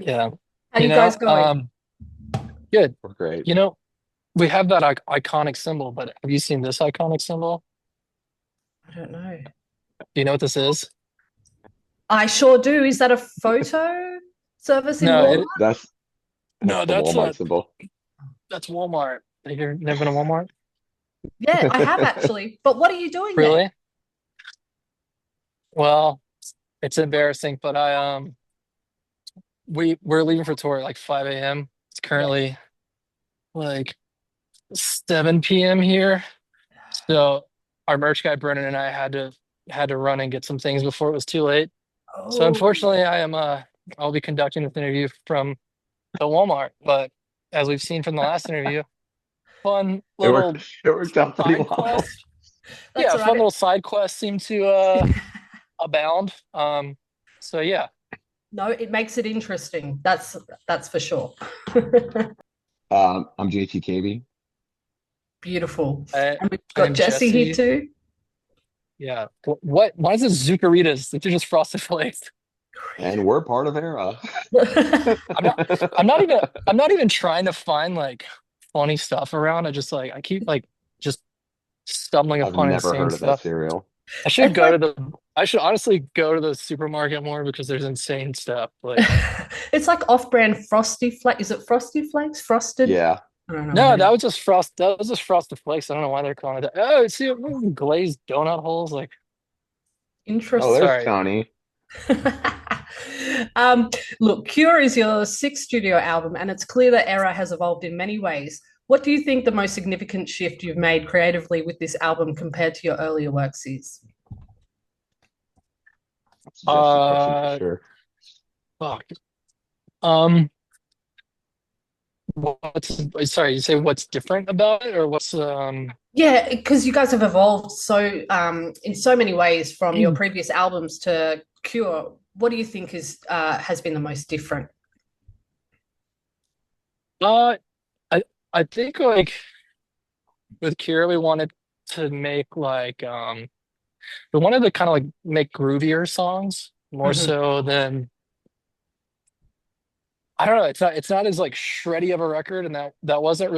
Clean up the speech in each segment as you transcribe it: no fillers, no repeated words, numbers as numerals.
Yeah. How You you guys know, going? good. We're great. You know, we have that iconic symbol, but have you seen this iconic symbol? I don't know. Do you know what this is? I sure do. Is that a photo service in No, Walmart? it That's no, the that's Walmart symbol. that's Walmart. You've never been to Walmart? Yeah, I have actually. But what are you doing there? Really? Well, it's embarrassing, but we're leaving for tour at like 5 a.m. It's Yeah. currently like 7 p.m. here. So our merch guy Brennan and I had to run and get some things before it was too late. So Oh, unfortunately, I'll be conducting this interview from the Walmart. But as we've seen from the last interview, fun It worked. little It worked out pretty side well. quest. that's Yeah, all fun right. little side quests seem to abound. So yeah, No, it makes it interesting. That's for sure. I'm JTKB, Beautiful. I And we've I got am Jesse here Jesse. too. Yeah. What? Why is it Zucaritas? They're just frosted flakes. and we're part of ERRA. I'm not. I'm not even. I'm not even trying to find like funny stuff around. I just like I keep like just stumbling I've upon never insane heard of that stuff. cereal. I should It's go like to the. I should honestly go to the supermarket more because there's insane stuff. Like it's like off-brand Frosty Flake. Is it Frosty Flakes? Frosted? Yeah, I don't know what no, it is. that was just frost. That was just frosted flakes. I don't know why they're calling it that. Oh, see, glazed donut holes. Like oh, there's Interesting. sorry. Tony. um, Look, Cure is your sixth studio album, and it's clear that Era has evolved in many ways. What do you think the most significant shift you've made creatively with this album compared to your earlier works is? That's a Jesse question for Uh, sure. fuck. Um, sorry, you say what's different about it or what's Yeah, because you guys have evolved so in so many ways from your previous albums to Cure. What do you think is has been the most different? uh I I think like with Kira we wanted to make like we wanted to kind of like make groovier songs more Mhm. so than I don't know, it's not as like shreddy of a record and that wasn't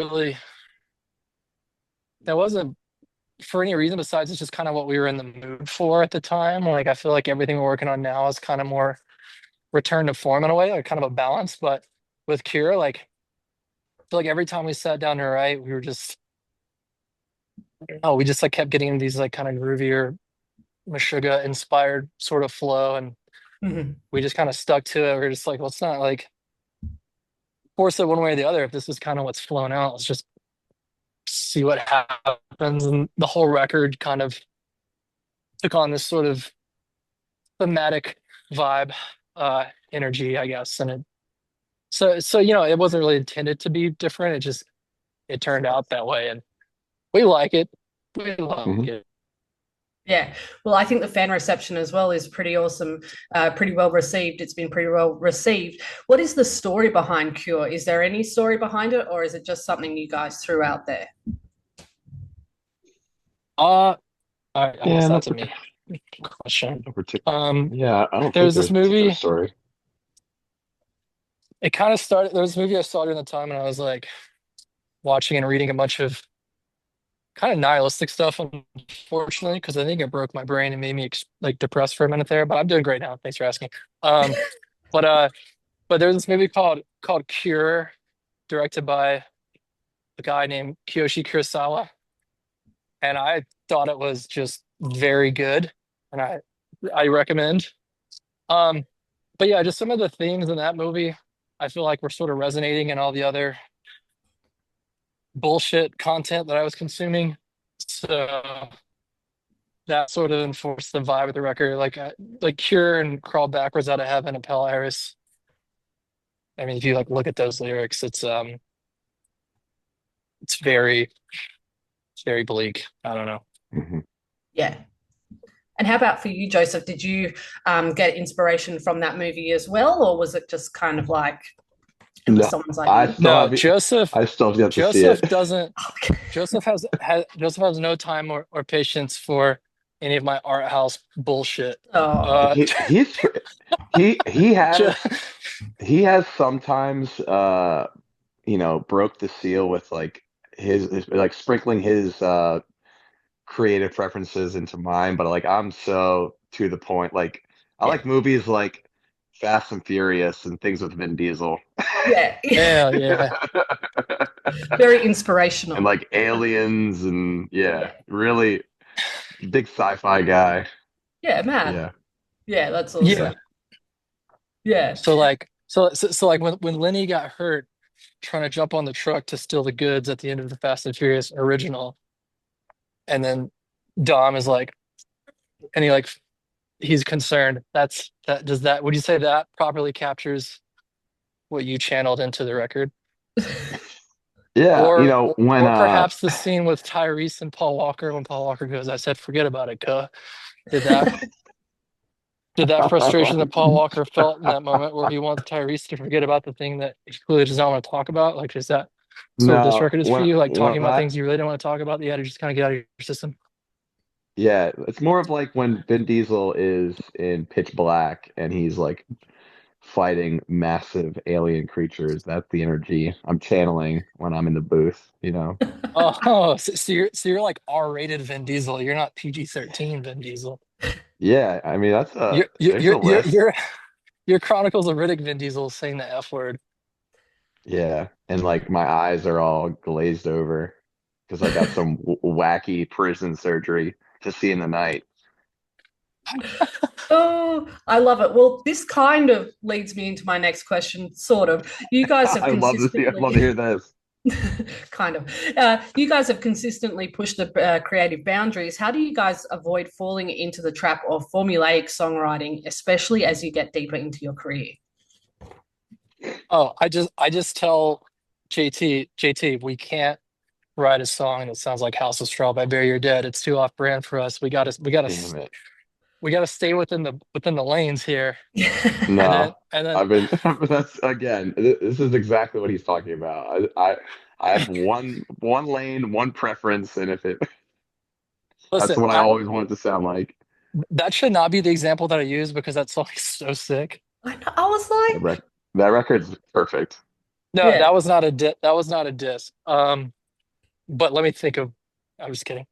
for any reason besides it's just kind of what we were in the mood for at the time. Like I feel like everything we're working on now is kind of more return to form in a way, like kind of a balance. But with Kira, like I feel like every time we sat down to write, we were just we just like kept getting these like kind of groovier Meshuggah inspired sort of flow, and Mhm. we just kind of stuck to it. We are just like, well, it's not like force it one way or the other. If this is kind of what's flown out, let's just see what happens. And the whole record kind of took on this sort of thematic vibe, energy, I guess. And so it wasn't really intended to be different. It turned out that way, and we like it. We like Hmm. it. Yeah, well, I think the fan reception as well is pretty awesome, pretty well received. It's been pretty well received. What is the story behind Cure? Is there any story behind it, or is it just something you guys threw out there? Uh, I guess Yeah, that's a me question. no particular. Um, Yeah, I don't think there's there's this a particular movie. story. It kind of started. There was this movie I saw during the time, and I was like watching and reading a bunch of kind of nihilistic stuff, unfortunately, because I think it broke my brain and made me like depressed for a minute there. But I'm doing great now. Thanks for asking. Um, but uh, but there's this movie called Cure, directed by a guy named Kyoshi Kurosawa, and I thought it was just very good, and I recommend. Um, but yeah, just some of the themes in that movie, I feel like were sort of resonating in all the other bullshit content that I was consuming. So that sort of enforced the vibe of the record, like Cure and Crawl Backwards Out of Heaven and Pale Iris. I mean, if you like look at those lyrics, it's very bleak. I don't know. Hmm. Yeah. And how about for you, Joseph? Did you get inspiration from that movie as well, or was it just kind of like it was No, someone's I idea? still No, have it. I still have yet to see Joseph it. doesn't Joseph has no time or patience for any of my art house bullshit. Oh, Uh, He he's he he Jo- has he has sometimes broke the seal with like his like sprinkling his creative preferences into mine, but like I'm so to the point. Like I Yeah. like movies like Fast and Furious and things with Vin Diesel. Yeah. Yeah, yeah. Very And inspirational. like aliens and yeah, Yeah. really big sci-fi guy. Yeah, mad. Yeah. Yeah, that's Yeah. awesome. Yeah. So like when Lenny got hurt trying to jump on the truck to steal the goods at the end of the Fast and Furious original, and then Dom is like, and he's concerned. Would you say that properly captures what you channeled into the record? Yeah, Or when or perhaps the scene with Tyrese and Paul Walker when Paul Walker goes, I said, forget about it, cuh. Did that did that frustration that Paul Walker felt in that moment where he wants Tyrese to forget about the thing that he clearly does not want to talk about? Like, is that what this no record is for when you? Like talking when about I things you really don't want to talk about that you had to just kind of get out of your system? yeah, it's more of like when Vin Diesel is in Pitch Black and he's like fighting massive alien creatures. That's the energy I'm channeling when I'm in the booth. Oh, so you're like R-rated Vin Diesel. You're not PG-13 Vin Diesel. Yeah, I mean that's You're you're there's a you're you're, list. you're your Chronicles of Riddick Vin Diesel saying the F word. Yeah, and like my eyes are all glazed over because I got some wacky prison surgery to see in the night. Oh, I love it. Well, this kind of leads me into my next question, sort of. You guys have I'd love to consistently, hear this. kind of, you guys have consistently pushed the creative boundaries. How do you guys avoid falling into the trap of formulaic songwriting, especially as you get deeper into your career? Oh, I just tell JT, we can't write a song that sounds like House of Straw by Bury Your Dead. It's too off brand for us. Damn it. We gotta stay within the lanes here. And then No, and then I've been. That's again. This is exactly what he's talking about. I have one lane, one preference, and if it that's listen, what I always want it to sound like. that should not be the example that I use because that song is so sick. I was That like, rec that record's perfect. No, yeah. that was not a diss. But let me think of. I'm just kidding.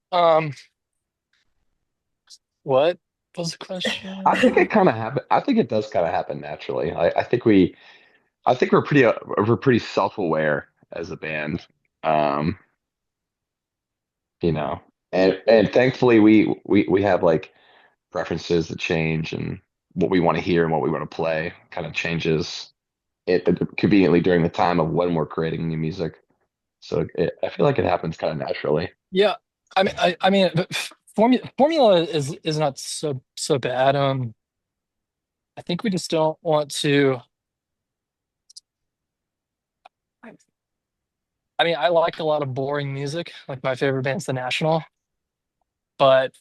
What was the I think question? it kind of happen. I think it does kind of happen naturally. I think we're pretty self-aware as a band. Um, you know, and thankfully we have like preferences that change and what we want to hear and what we want to play kind of changes it conveniently during the time of when we're creating new music. So I feel like it happens kind of naturally. Yeah, I mean, but formula is not so bad. I think we just don't want to. I mean, I like a lot of boring music. Like my favorite band's The National, but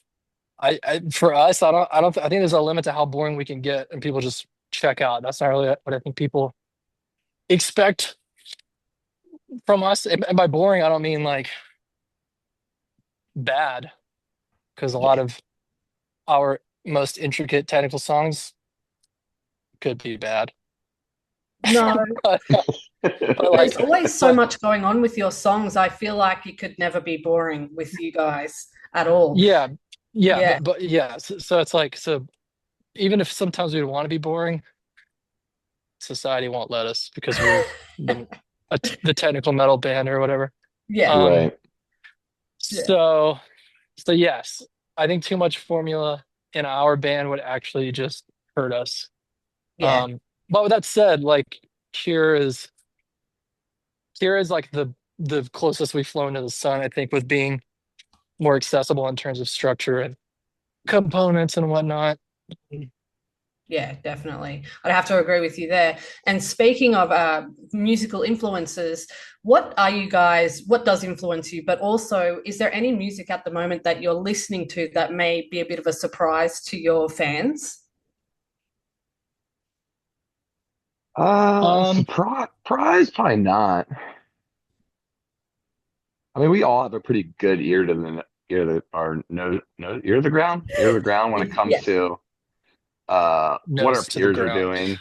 for us, I think there's a limit to how boring we can get, and people just check out. That's not really what I think people expect from us. And by boring, I don't mean like bad, because a lot Yeah. of our most intricate technical songs could be bad. No, But, but there's like, always so but much going on with your songs. I feel like it could never be boring with you guys at all. yeah, yeah, Yeah. but yeah. So it's like even if sometimes we want to be boring, society won't let us because we're the the technical metal band or whatever. Yeah. Um, Right. Yeah. so yes, I think too much formula in our band would actually just hurt us. Yeah. Um, but with that said, like Cure is Cure is like the closest we've flown to the sun, I think, with being more accessible in terms of structure and components and whatnot. Yeah, definitely. I'd have to agree with you there. And speaking of musical influences, what does influence you? But also, is there any music at the moment that you're listening to that may be a bit of a surprise to your fans? Um, Surprise, probably not. I mean, we all have a pretty good ear to the ear to our no ear to the ground when it comes Yeah. to what our Nose to the peers are ground. doing.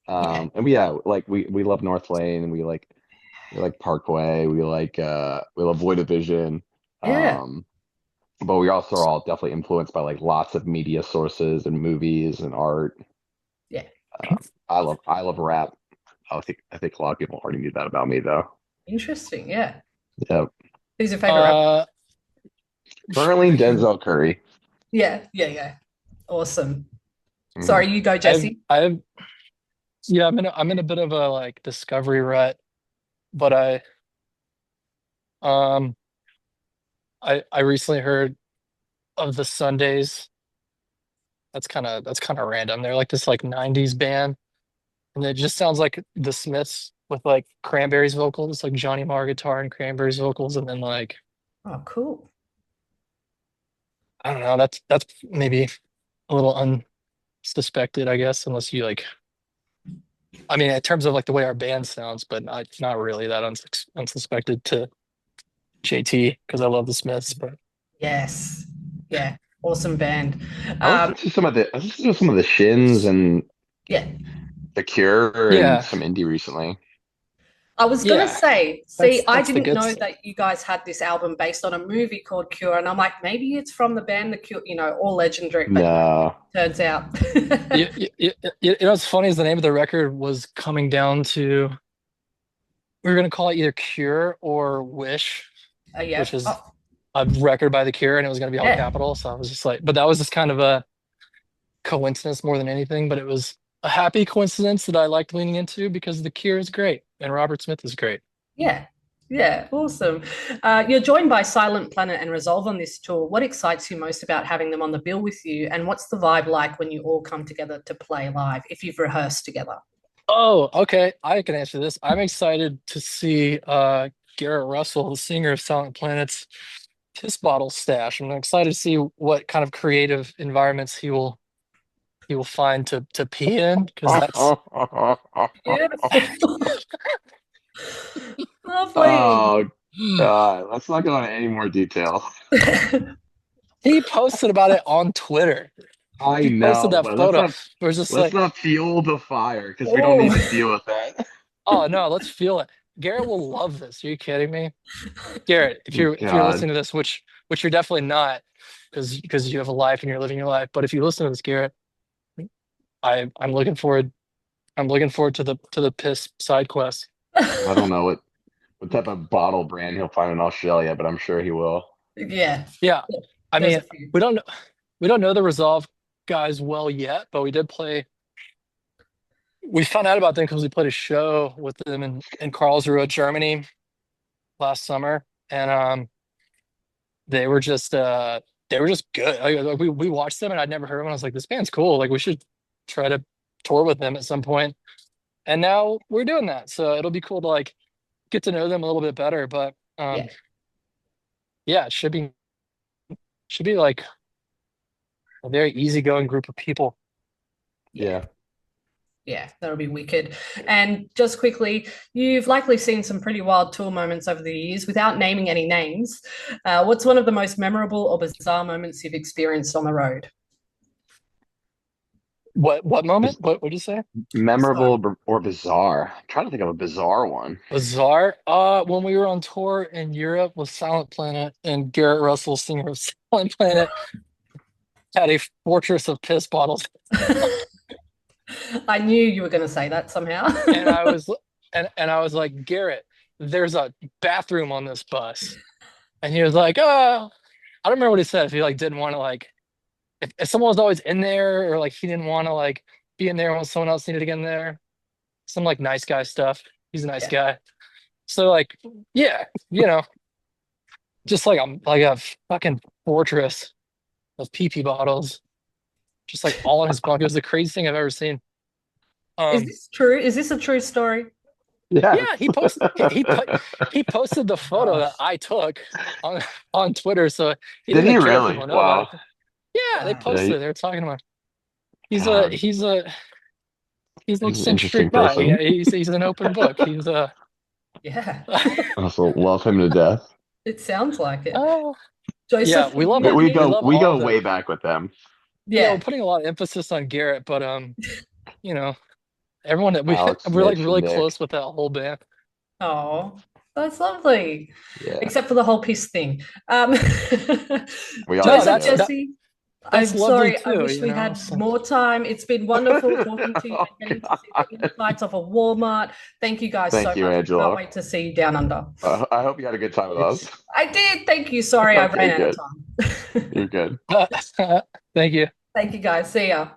Yeah. And like we love North Lane, and we like Parkway, we love Void of Vision. Yeah. Um, but we also are all definitely influenced by like lots of media sources and movies and art. Yeah. I love rap. I think a lot of people already knew that about me though. Interesting. Yeah. Yeah. Who's your favorite rapper? Uh, Currently Denzel Curry. Yeah. Yeah. Yeah. Awesome. Mhm. Sorry, you go, Jesse. I've yeah, I'm in a bit of a like discovery rut, but um I recently heard of the Sundays. That's kind of random. They're like this like 90s band, and it just sounds like the Smiths with like Cranberries vocals, like Johnny Marr guitar and Cranberries vocals, and then like Oh, cool. I don't know, that's maybe a little unsuspected, I guess, unless you like I mean in terms of like the way our band sounds, but not really that unsuspected to JT because I love the Smiths, but Yes. Yeah. Awesome band. I listened to some of the Shins and Yeah. The Cure and yeah, some indie recently. I was gonna yeah, say, see, I that's the didn't good know stuff. that you guys had this album based on a movie called Cure, and I'm like, maybe it's from the band The Cure, all legendary, but no, No. turns out. You know what's funny is the name of the record was coming down to we were gonna call it either Cure or Wish, Yeah. which is Oh, a record by The Cure, and it was gonna be all yeah. capital. So I was just like, but that was just kind of a coincidence more than anything. But it was a happy coincidence that I liked leaning into because The Cure is great and Robert Smith is great. Yeah. Yeah. Awesome. You're joined by Silent Planet and Resolve on this tour. What excites you most about having them on the bill with you? And what's the vibe like when you all come together to play live if you've rehearsed together? Oh, okay. I can answer this. I'm excited to see Garrett Russell, the singer of Silent Planet's Piss Bottle Stash. I'm excited to see what kind of creative environments he will find to pee in because that's Beautiful. Lovely. Oh God, let's not go into any more detail. he posted about it on Twitter. I He posted know, that but photo. It was just let's like, not fuel the fire because we don't Oh, need to deal with that. oh no, let's feel it. Garrett will love this. Are you kidding me? Garrett, if you're God. listening to this, which you're definitely not, because you have a life and you're living your life. But if you listen to this, Garrett, I'm looking forward. I'm looking forward to the piss side quest. I don't know what type of bottle brand he'll find in Australia, but I'm sure he will. yeah. Yeah, I There's mean, a few. we don't know we don't know the Resolve guys well yet, but we did play. We found out about them because we played a show with them in Karlsruhe, Germany last summer, and they were just they were just good. Like, we watched them, and I'd never heard of them. I was like, this band's cool. Like we should try to tour with them at some point. And now we're doing that, so it'll be cool to like get to know them a little bit better. But Yeah. yeah, it should be like a very easygoing group of people. Yeah. Yeah. Yeah, that'll be wicked. And just quickly, you've likely seen some pretty wild tour moments over the years without naming any names. What's one of the most memorable or bizarre moments you've experienced on the road? What moment? Biz- What would you say? So, or bizarre. I'm trying to think of a bizarre one. Bizarre. When we were on tour in Europe with Silent Planet and Garrett Russell, singer of Silent Planet, had a fortress of piss bottles, I knew you were going to say that somehow. and I was and I was like, Garrett, there's a bathroom on this bus, and he was like, oh, I don't remember what he said. If he like didn't want to like, if someone was always in there, or like he didn't want to like be in there when someone else needed to get in there, some like nice guy stuff. He's a nice Yeah. guy. So like, yeah, just like a fucking fortress of pee bottles, just like all in his bunk. It was the craziest thing I've ever seen. Is Um, this true? Is this a true story? Yes. yeah, he posted the photo Oh, that I took on on Twitter, so he Did didn't he care if really? people know about it. Wow. Yeah, they wow. Yeah, posted it. They were talking about. God, He's an he's an interesting eccentric guy. Yeah, person. he's an open book. He's Yeah, I also love him to death. it sounds like it. oh yeah, Joseph, have you had we any? love We all go of them. way back with them. Yeah, we're Yeah, putting a lot of emphasis on Garrett, but you know. everyone that Alex, we're like Mitch, and really Nick. close with that whole band. Oh, that's lovely. Yeah, Except for the whole piss thing. Um, we all No, got Joseph, together. Jesse, that's I'm lovely sorry. I too, wish you we know. had So, more time. It's been wonderful talking to you Oh and getting to see the God. insights of a Walmart. Thank you guys so Thank you, much. I can't Angelo. wait to see you down under. I hope you had a good time with us. I did. Thank you. Sorry, I Okay, ran out of good. time. You're good. thank you. Thank you, guys. See ya.